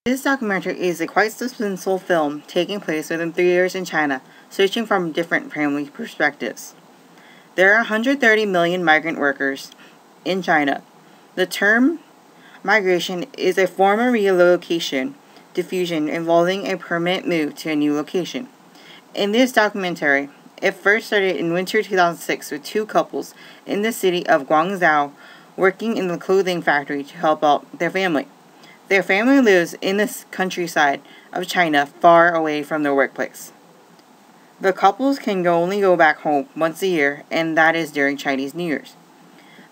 This documentary is a quite suspenseful film taking place within 3 years in China, searching from different family perspectives. There are 130 million migrant workers in China. The term migration is a form of relocation, diffusion involving a permanent move to a new location. In this documentary, it first started in winter 2006 with two couples in the city of Guangzhou working in the clothing factory to help out their family. Their family lives in the countryside of China, far away from their workplace. The couples can only go back home once a year, and that is during Chinese New Year's.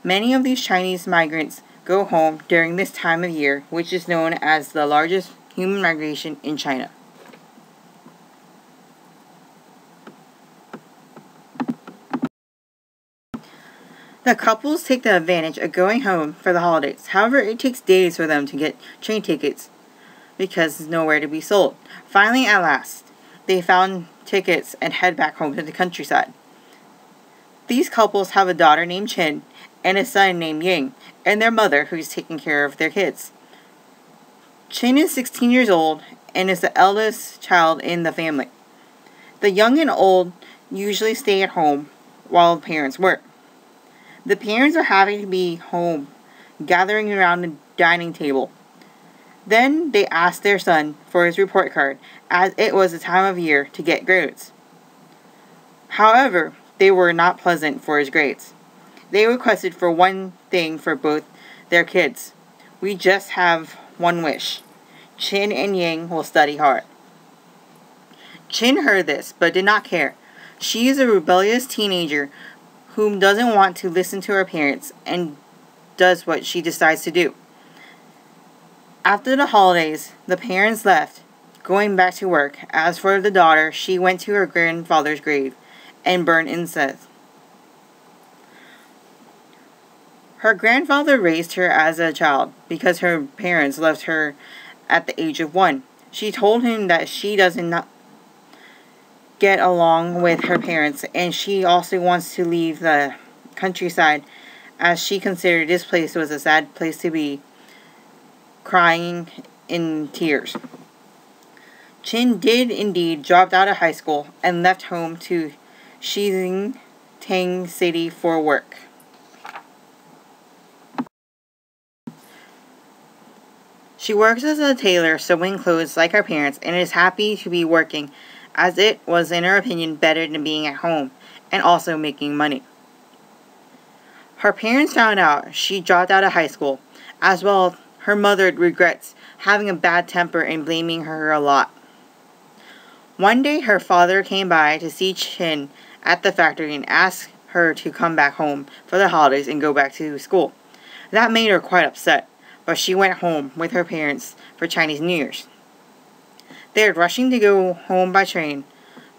Many of these Chinese migrants go home during this time of year, which is known as the largest human migration in China. The couples take the advantage of going home for the holidays. However, it takes days for them to get train tickets because there's nowhere to be sold. Finally, at last, they found tickets and head back home to the countryside. These couples have a daughter named Chen and a son named Ying, and their mother who is taking care of their kids. Chen is 16 years old and is the eldest child in the family. The young and old usually stay at home while the parents work. The parents are happy to be home, gathering around the dining table. Then they asked their son for his report card, as it was the time of year to get grades. However, they were not pleasant for his grades. They requested for one thing for both their kids. We just have one wish. Chen and Ying will study hard. Chen heard this, but did not care. She is a rebellious teenager whom doesn't want to listen to her parents and does what she decides to do. After the holidays, the parents left, going back to work. As for the daughter, she went to her grandfather's grave and burned incense. Her grandfather raised her as a child because her parents left her at the age of 1. She told him that she doesn't get along with her parents, and she also wants to leave the countryside as she considered this place was a sad place to be, crying in tears. Chen did indeed drop out of high school and left home to Xizang City for work. She works as a tailor, sewing clothes like her parents, and is happy to be working, as it was, in her opinion, better than being at home and also making money. Her parents found out she dropped out of high school. As well, her mother regrets having a bad temper and blaming her a lot. One day, her father came by to see Chen at the factory and asked her to come back home for the holidays and go back to school. That made her quite upset, but she went home with her parents for Chinese New Year's. They were rushing to go home by train,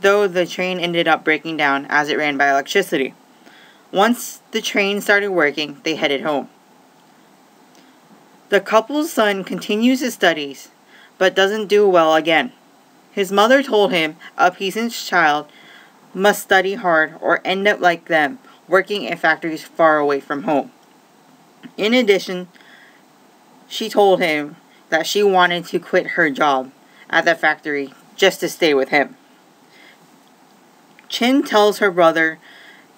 though the train ended up breaking down as it ran by electricity. Once the train started working, they headed home. The couple's son continues his studies, but doesn't do well again. His mother told him a peasant child must study hard or end up like them, working in factories far away from home. In addition, she told him that she wanted to quit her job at the factory just to stay with him. Chen tells her brother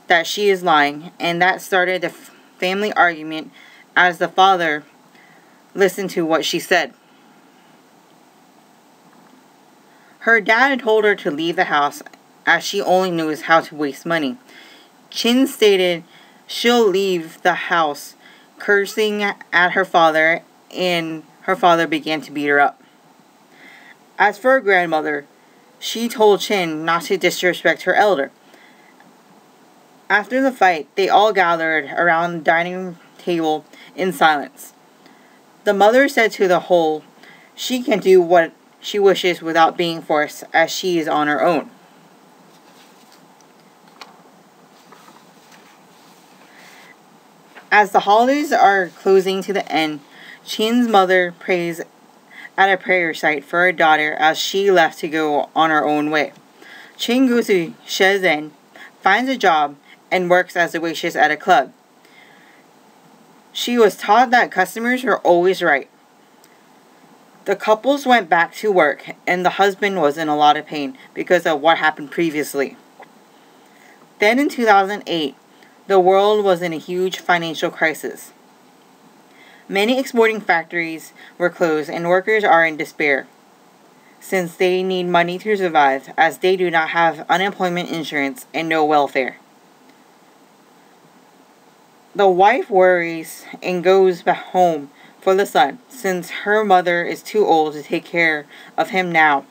that she is lying, and that started the family argument as the father listened to what she said. Her dad told her to leave the house as she only knows how to waste money. Chen stated she'll leave the house, cursing at her father, and her father began to beat her up. As for her grandmother, she told Chen not to disrespect her elder. After the fight, they all gathered around the dining table in silence. The mother said to the whole, she can do what she wishes without being forced, as she is on her own. As the holidays are closing to the end, Chen's mother prays at a prayer site for her daughter as she left to go on her own way. Chen goes to Shenzhen, finds a job, and works as a waitress at a club. She was taught that customers were always right. The couples went back to work, and the husband was in a lot of pain because of what happened previously. Then in 2008, the world was in a huge financial crisis. Many exporting factories were closed and workers are in despair, since they need money to survive, as they do not have unemployment insurance and no welfare. The wife worries and goes back home for the son, since her mother is too old to take care of him now,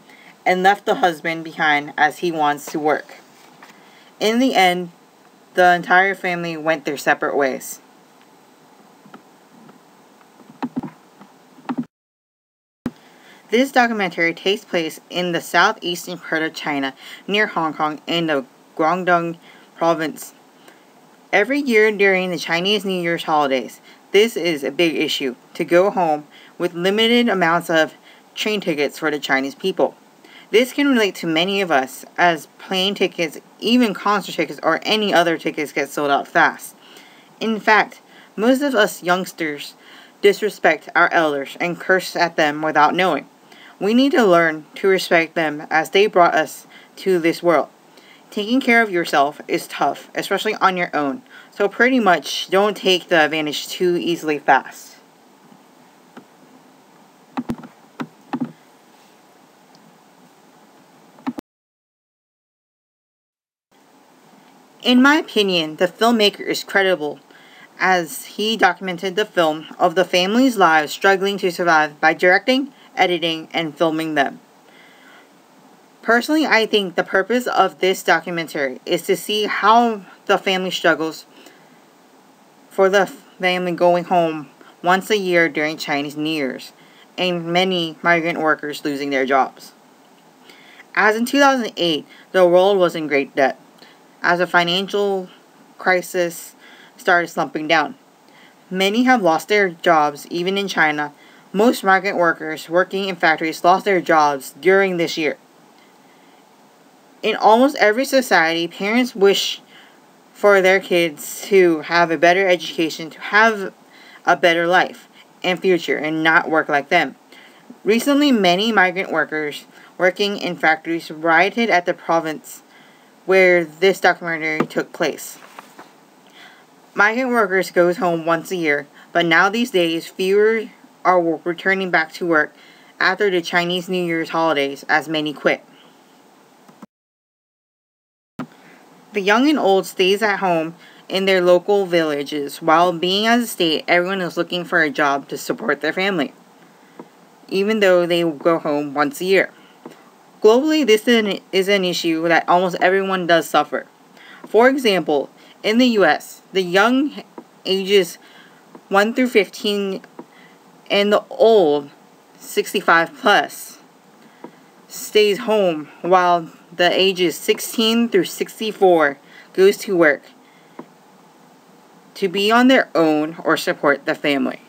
and left the husband behind as he wants to work. In the end, the entire family went their separate ways. This documentary takes place in the southeastern part of China, near Hong Kong, in the Guangdong province. Every year during the Chinese New Year's holidays, this is a big issue, to go home with limited amounts of train tickets for the Chinese people. This can relate to many of us, as plane tickets, even concert tickets, or any other tickets get sold out fast. In fact, most of us youngsters disrespect our elders and curse at them without knowing. We need to learn to respect them as they brought us to this world. Taking care of yourself is tough, especially on your own, so pretty much don't take the advantage too easily fast. In my opinion, the filmmaker is credible, as he documented the film of the family's lives struggling to survive by directing, editing, and filming them. Personally, I think the purpose of this documentary is to see how the family struggles for the family going home once a year during Chinese New Year's, and many migrant workers losing their jobs. As in 2008, the world was in great debt, as a financial crisis started slumping down. Many have lost their jobs, even in China. Most migrant workers working in factories lost their jobs during this year. In almost every society, parents wish for their kids to have a better education, to have a better life and future, and not work like them. Recently, many migrant workers working in factories rioted at the province where this documentary took place. Migrant workers goes home once a year, but now these days, fewer are returning back to work after the Chinese New Year's holidays, as many quit. The young and old stays at home in their local villages, while being as a state, everyone is looking for a job to support their family, even though they go home once a year. Globally, this is an issue that almost everyone does suffer. For example, in the US, the young ages 1 through 15 and the old 65 plus stays home, while the ages 16 through 64 goes to work to be on their own or support the family.